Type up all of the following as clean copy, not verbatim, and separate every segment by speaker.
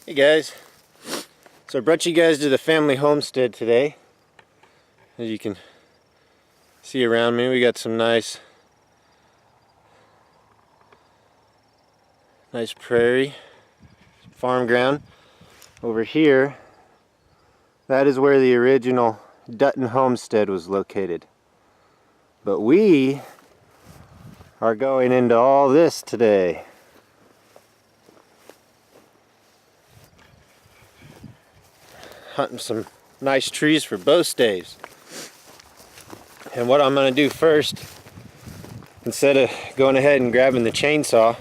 Speaker 1: Hey guys, so I brought you guys to the family homestead today. As you can see around me, we got some nice prairie, farm ground. Over here, that is where the original Dutton homestead was located. But we are going into all this today. Hunting some nice trees for bow staves. And what I'm going to do first, instead of going ahead and grabbing the chainsaw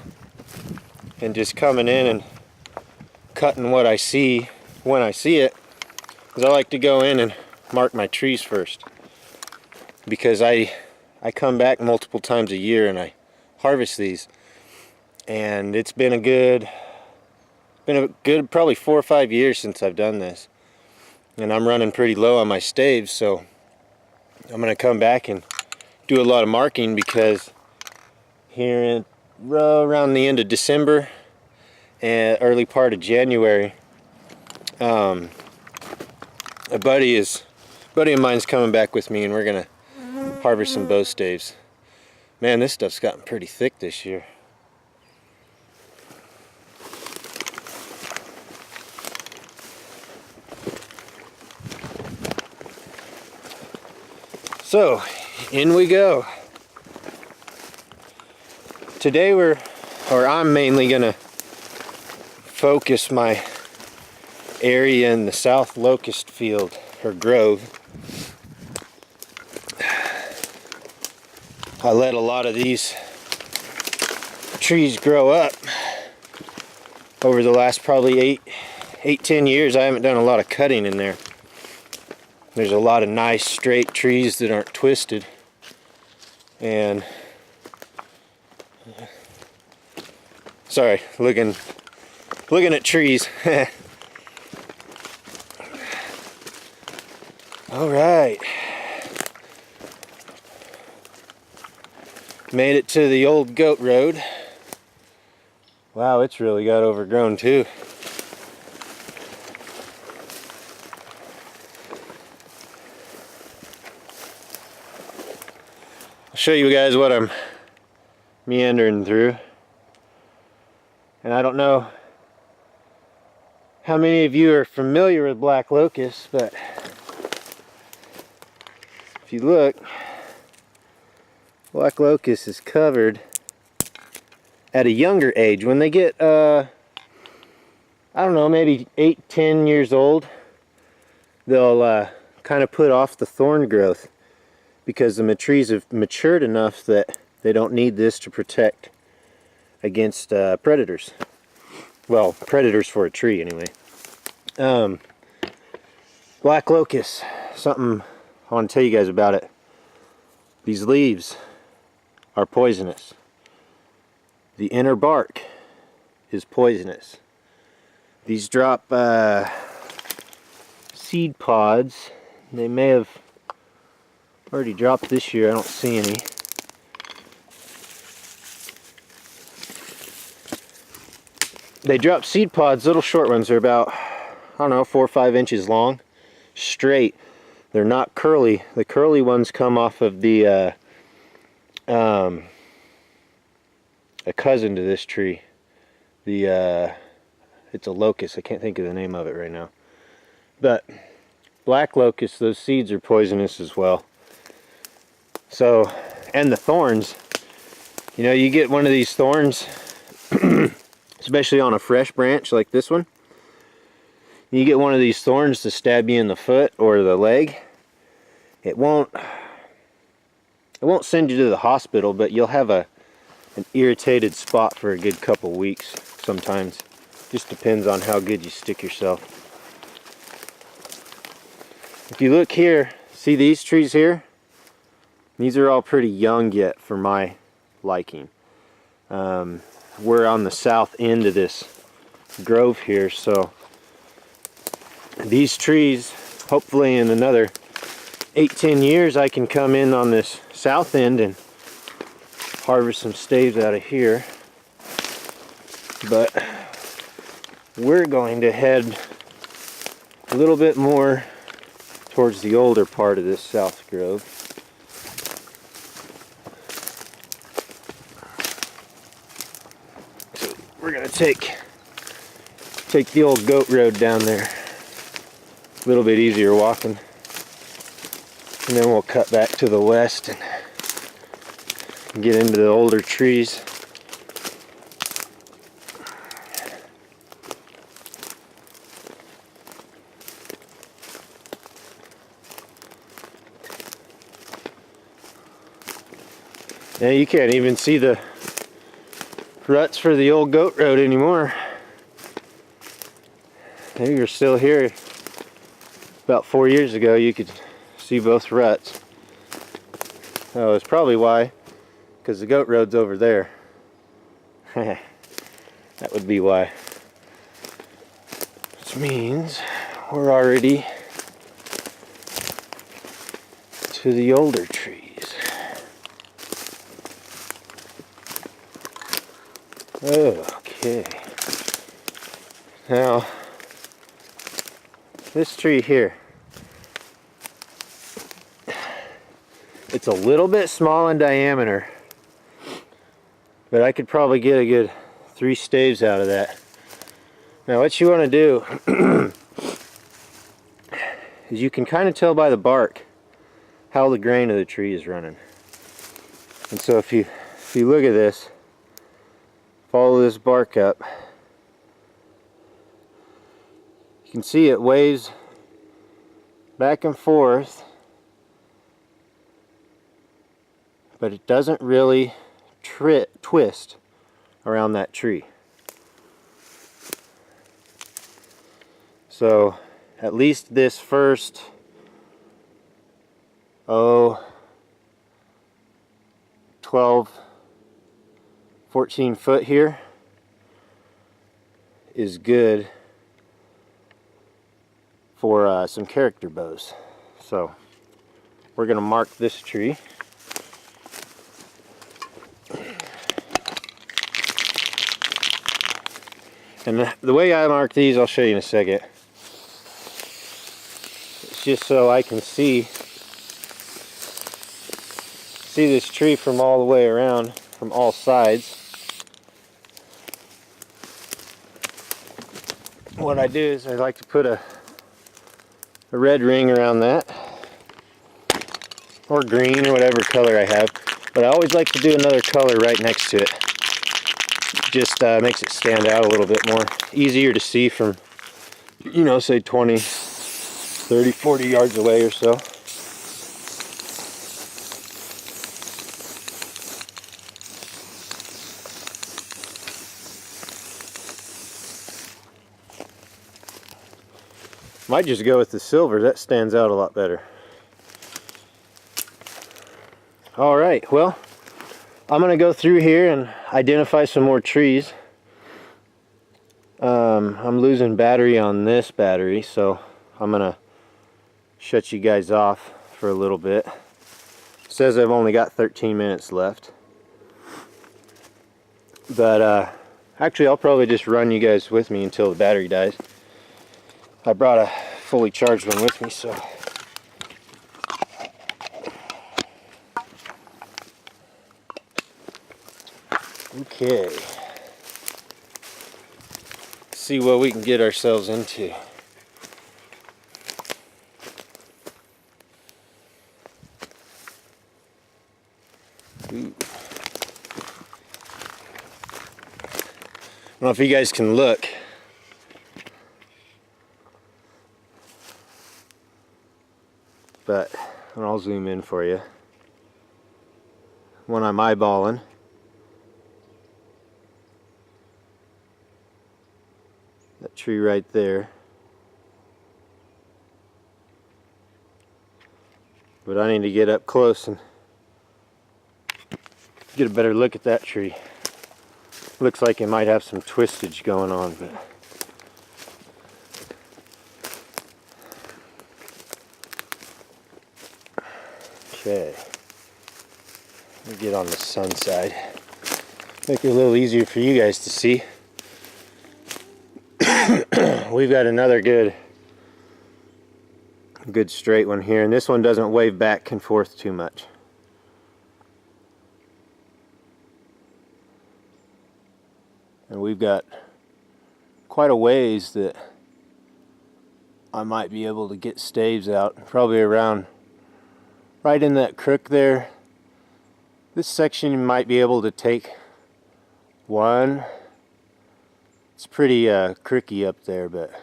Speaker 1: and just coming in and cutting what I see when I see it, is I like to go in and mark my trees first. Because I come back multiple times a year and I harvest these. And it's been a good probably 4 or 5 years since I've done this. And I'm running pretty low on my staves, so I'm going to come back and do a lot of marking, because here in around the end of December and early part of January, a buddy of mine's coming back with me, and we're going to harvest some bow staves. Man, this stuff's gotten pretty thick this year. So, in we go. Today I'm mainly gonna focus my area in the South Locust field, or grove. I let a lot of these trees grow up over the last probably 8-10 years. I haven't done a lot of cutting in there. There's a lot of nice straight trees that aren't twisted, and sorry, looking at trees. All right, made it to the old goat road. Wow, it's really got overgrown too. I'll show you guys what I'm meandering through. And I don't know how many of you are familiar with black locust, but if you look, black locust is covered at a younger age. When they get, I don't know, maybe 8-10 years old, they'll kind of put off the thorn growth, because the trees have matured enough that they don't need this to protect against predators. Well, predators for a tree anyway. Black locust, something I want to tell you guys about it. These leaves are poisonous. The inner bark is poisonous. These drop seed pods. They may have already dropped this year. I don't see any. They drop seed pods, little short ones. They're about, I don't know, 4 or 5 inches long, straight. They're not curly. The curly ones come off of the a cousin to this tree. It's a locust. I can't think of the name of it right now. But black locust, those seeds are poisonous as well. So, and the thorns, you know, you get one of these thorns, especially on a fresh branch like this one, you get one of these thorns to stab you in the foot or the leg, it won't send you to the hospital, but you'll have an irritated spot for a good couple weeks sometimes. Just depends on how good you stick yourself. If you look here, see these trees here? These are all pretty young yet for my liking. We're on the south end of this grove here, so these trees, hopefully in another 8-10 years, I can come in on this south end and harvest some staves out of here. But we're going to head a little bit more towards the older part of this South Grove. So we're going to take the old goat road down there. A little bit easier walking. And then we'll cut back to the west and get into the older trees. Now you can't even see the ruts for the old goat road anymore. Maybe you're still here. About 4 years ago you could see both ruts. Oh, it's probably why, because the goat road's over there. That would be why. Which means we're already to the older trees. Okay. Now, this tree here, it's a little bit small in diameter, but I could probably get a good 3 staves out of that. Now what you want to do is you can kind of tell by the bark how the grain of the tree is running. And so if you look at this, follow this bark up, you can see it waves back and forth, but it doesn't really twist around that tree. So at least this first 12, 14 foot here is good for some character bows. So we're going to mark this tree. And the way I mark these, I'll show you in a second. It's just so I can see this tree from all the way around, from all sides. What I do is I like to put a red ring around that, or green, or whatever color I have. But I always like to do another color right next to it. Just makes it stand out a little bit more. Easier to see from, you know, say 20, 30, 40 yards away or so. Might just go with the silver, that stands out a lot better. Alright, well, I'm going to go through here and identify some more trees. I'm losing battery on this battery, so I'm going to shut you guys off for a little bit. It says I've only got 13 minutes left. But actually I'll probably just run you guys with me until the battery dies. I brought a fully charged one with me, so. Okay. Let's see what we can get ourselves into. Ooh. I don't know if you guys can look. But I'll zoom in for you. One I'm eyeballing. That tree right there. But I need to get up close and get a better look at that tree. Looks like it might have some twistage going on, but okay. Let me get on the sun side. Make it a little easier for you guys to see. we've got another good straight one here, and this one doesn't wave back and forth too much. And we've got quite a ways that I might be able to get staves out, probably around right in that crook there. This section you might be able to take one. It's pretty crooky up there, but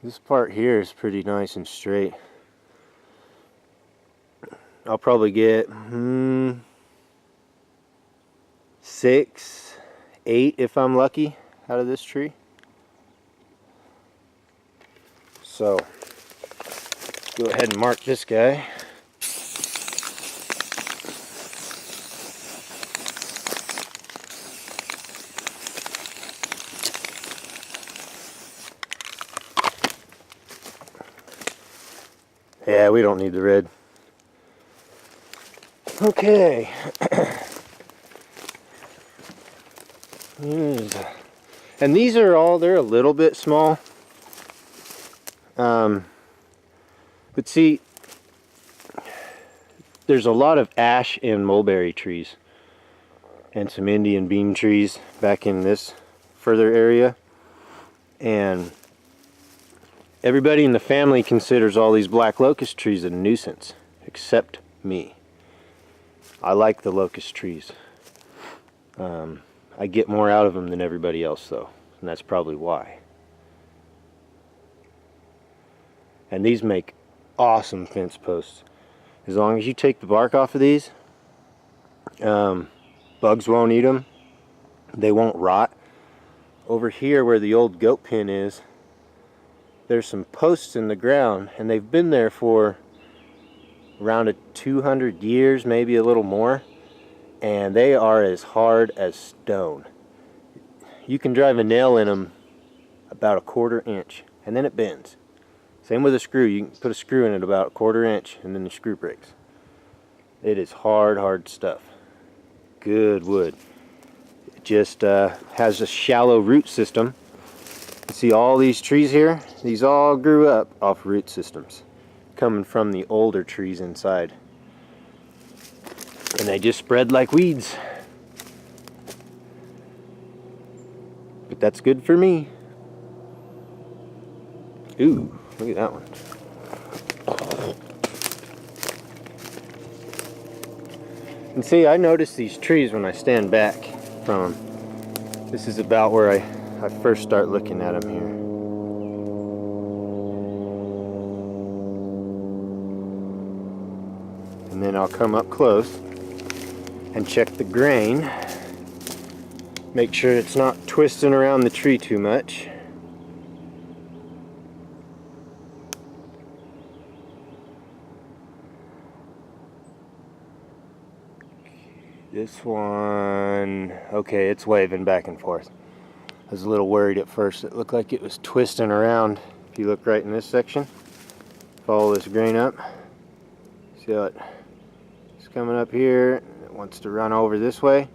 Speaker 1: this part here is pretty nice and straight. I'll probably get 6, 8 if I'm lucky out of this tree. So go ahead and mark this guy. Yeah, we don't need the red. Okay. And these are all, they're a little bit small. But see, there's a lot of ash and mulberry trees and some Indian bean trees back in this further area. And everybody in the family considers all these black locust trees a nuisance, except me. I like the locust trees. I get more out of them than everybody else though, and that's probably why. And these make awesome fence posts. As long as you take the bark off of these, bugs won't eat them. They won't rot. Over here where the old goat pen is, there's some posts in the ground, and they've been there for around 200 years, maybe a little more, and they are as hard as stone. You can drive a nail in them about 1/4 inch, and then it bends. Same with a screw. You can put a screw in it about 1/4 inch, and then the screw breaks. It is hard stuff. Good wood. It just has a shallow root system. You see all these trees here? These all grew up off root systems coming from the older trees inside. And they just spread like weeds. But that's good for me. Ooh, look at that one. And see, I notice these trees when I stand back from them. This is about where I first start looking at them here. And then I'll come up close and check the grain. Make sure it's not twisting around the tree too much. This one, okay, it's waving back and forth. I was a little worried at first. It looked like it was twisting around. If you look right in this section, follow this grain up. See how it's coming up here. It wants to run over this way.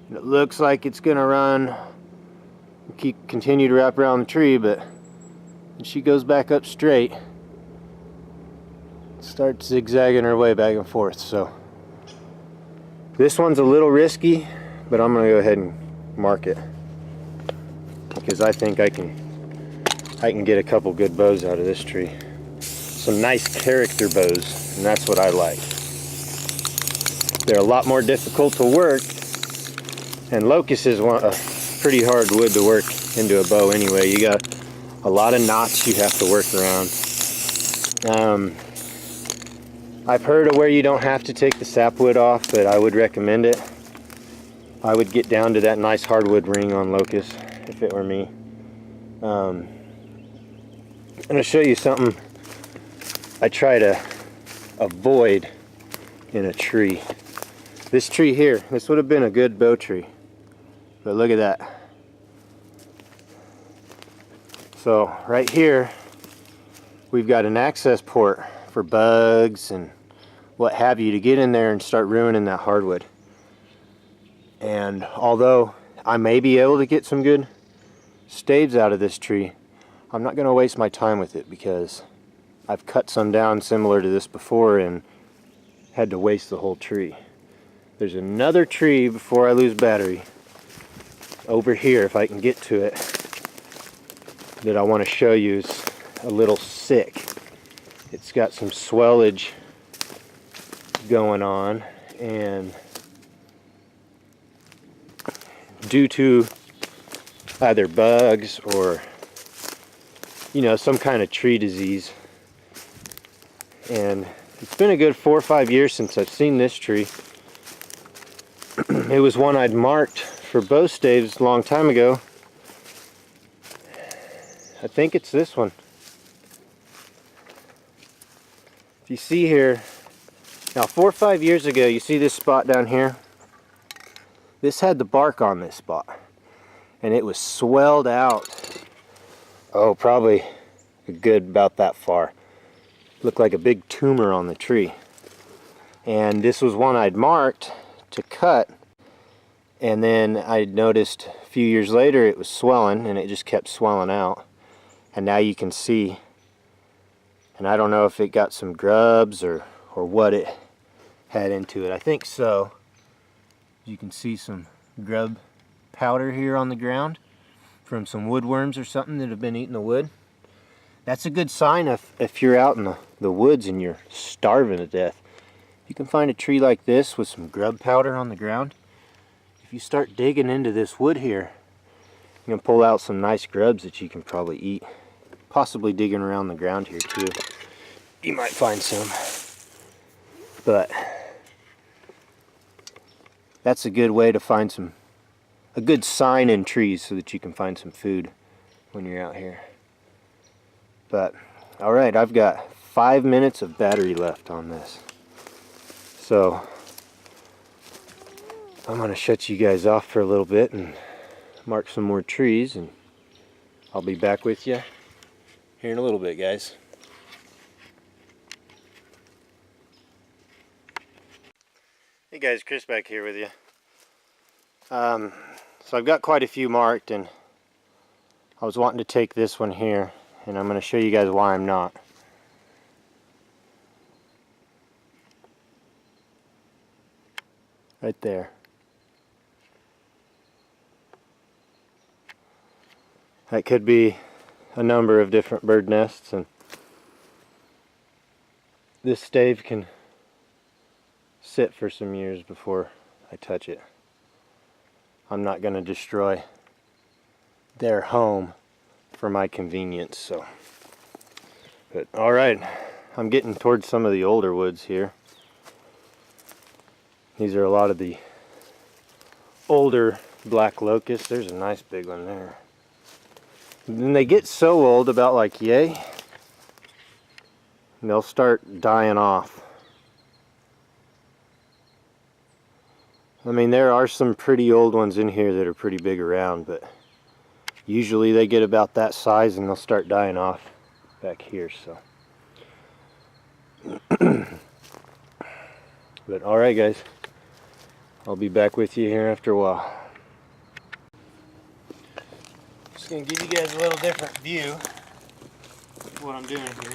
Speaker 1: And it looks like it's gonna run, continue to wrap around the tree, but when she goes back up straight, starts zigzagging her way back and forth. So this one's a little risky, but I'm gonna go ahead and mark it because I think I can get a couple good bows out of this tree. Some nice character bows, and that's what I like. They're a lot more difficult to work, and locust is a pretty hard wood to work into a bow anyway. You got a lot of knots you have to work around. I've heard of where you don't have to take the sapwood off, but I would recommend it. I would get down to that nice hardwood ring on locust if it were me. I'm going to show you something I try to avoid in a tree. This tree here, this would have been a good bow tree, but look at that. So right here we've got an access port for bugs and what have you to get in there and start ruining that hardwood. And although I may be able to get some good staves out of this tree, I'm not going to waste my time with it because I've cut some down similar to this before and had to waste the whole tree. There's another tree before I lose battery over here, if I can get to it, that I want to show you. Is a little sick. It's got some swellage going on, and due to either bugs or some kind of tree disease. And it's been a good 4 or 5 years since I've seen this tree. It was one I'd marked for bow staves a long time ago. I think it's this one. If you see here, now 4 or 5 years ago, you see this spot down here? This had the bark on this spot, and it was swelled out. Oh, probably a good about that far. Looked like a big tumor on the tree. And this was one I'd marked to cut, and then I noticed a few years later it was swelling, and it just kept swelling out. And now you can see, and I don't know if it got some grubs or what it had into it. I think so. You can see some grub powder here on the ground from some woodworms or something that have been eating the wood. That's a good sign if you're out in the woods and you're starving to death. You can find a tree like this with some grub powder on the ground. If you start digging into this wood here, you can pull out some nice grubs that you can probably eat. Possibly digging around the ground here too. You might find some. But that's a good way to find a good sign in trees so that you can find some food when you're out here. But alright, I've got 5 minutes of battery left on this. So I'm going to shut you guys off for a little bit and mark some more trees, and I'll be back with you here in a little bit, guys. Hey guys, Chris back here with you. So I've got quite a few marked, and I was wanting to take this one here, and I'm going to show you guys why I'm not. Right there. That could be a number of different bird nests, and this stave can sit for some years before I touch it. I'm not going to destroy their home for my convenience. So, but all right, I'm getting towards some of the older woods here. These are a lot of the older black locusts. There's a nice big one there. And then they get so old, about like yay, and they'll start dying off. I mean, there are some pretty old ones in here that are pretty big around, but usually they get about that size and they'll start dying off back here. So, but all right, guys, I'll be back with you here after a while. Just gonna give you guys a little different view of what I'm doing here.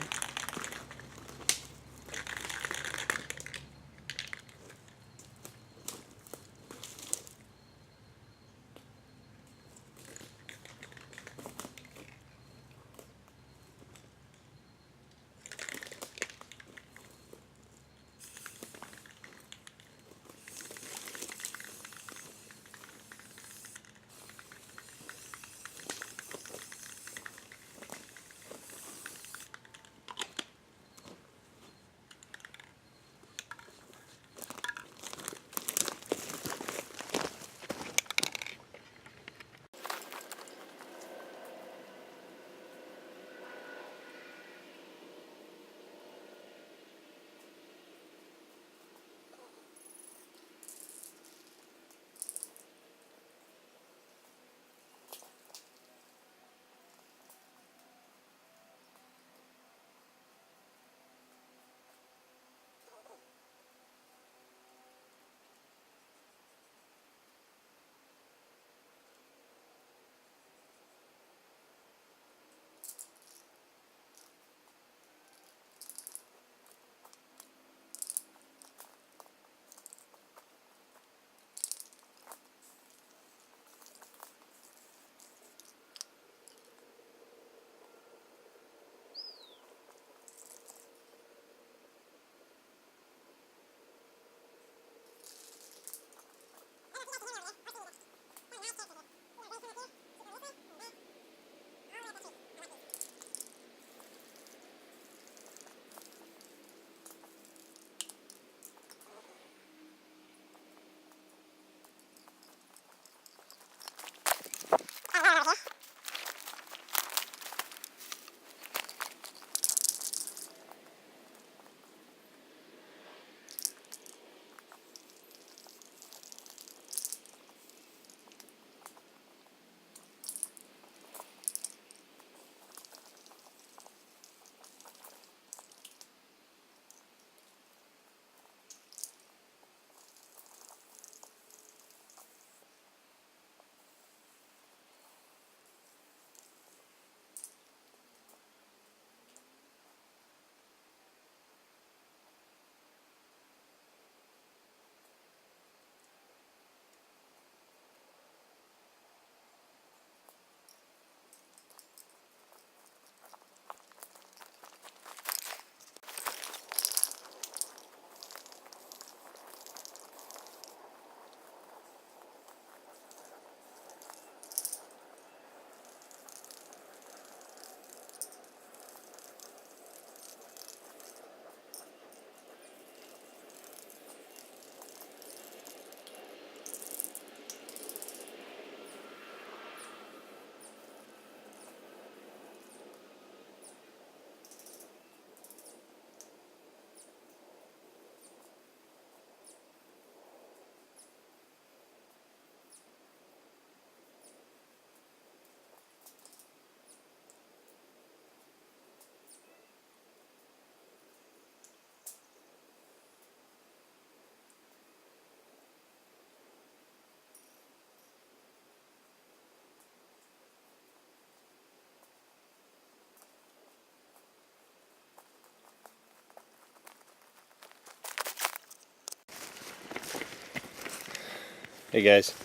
Speaker 1: Hey guys,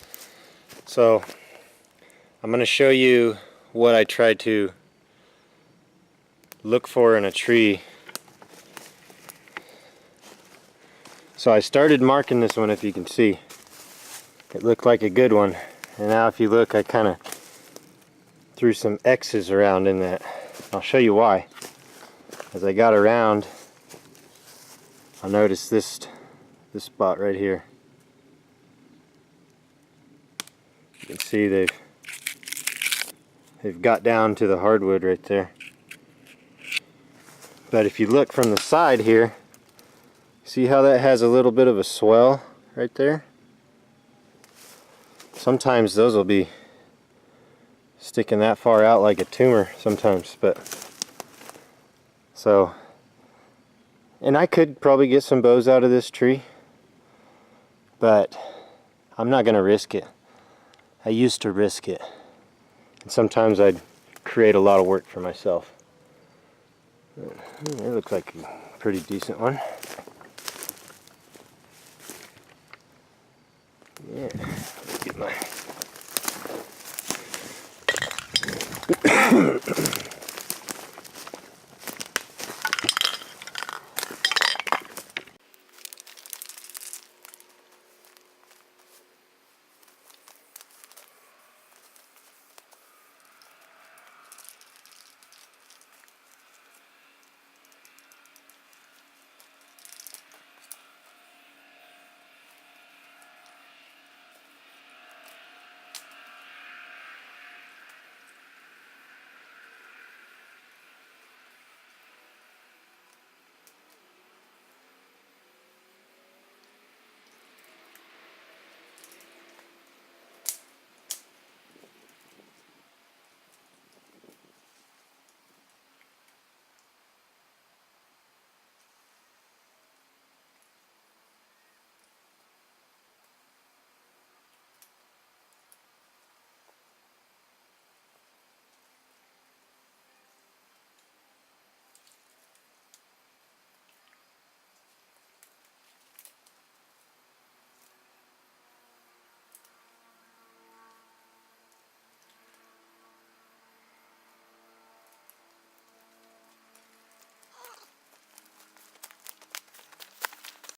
Speaker 1: so I'm going to show you what I tried to look for in a tree. So I started marking this one, if you can see. It looked like a good one, and now if you look, I kind of threw some X's around in that. I'll show you why. As I got around, I noticed this spot right here. You can see they've got down to the hardwood right there. But if you look from the side here, see how that has a little bit of a swell right there? Sometimes those will be sticking that far out like a tumor sometimes, but so, and I could probably get some bows out of this tree, but I'm not going to risk it. I used to risk it, and sometimes I'd create a lot of work for myself. It looks like a pretty decent one. Yeah, let's get my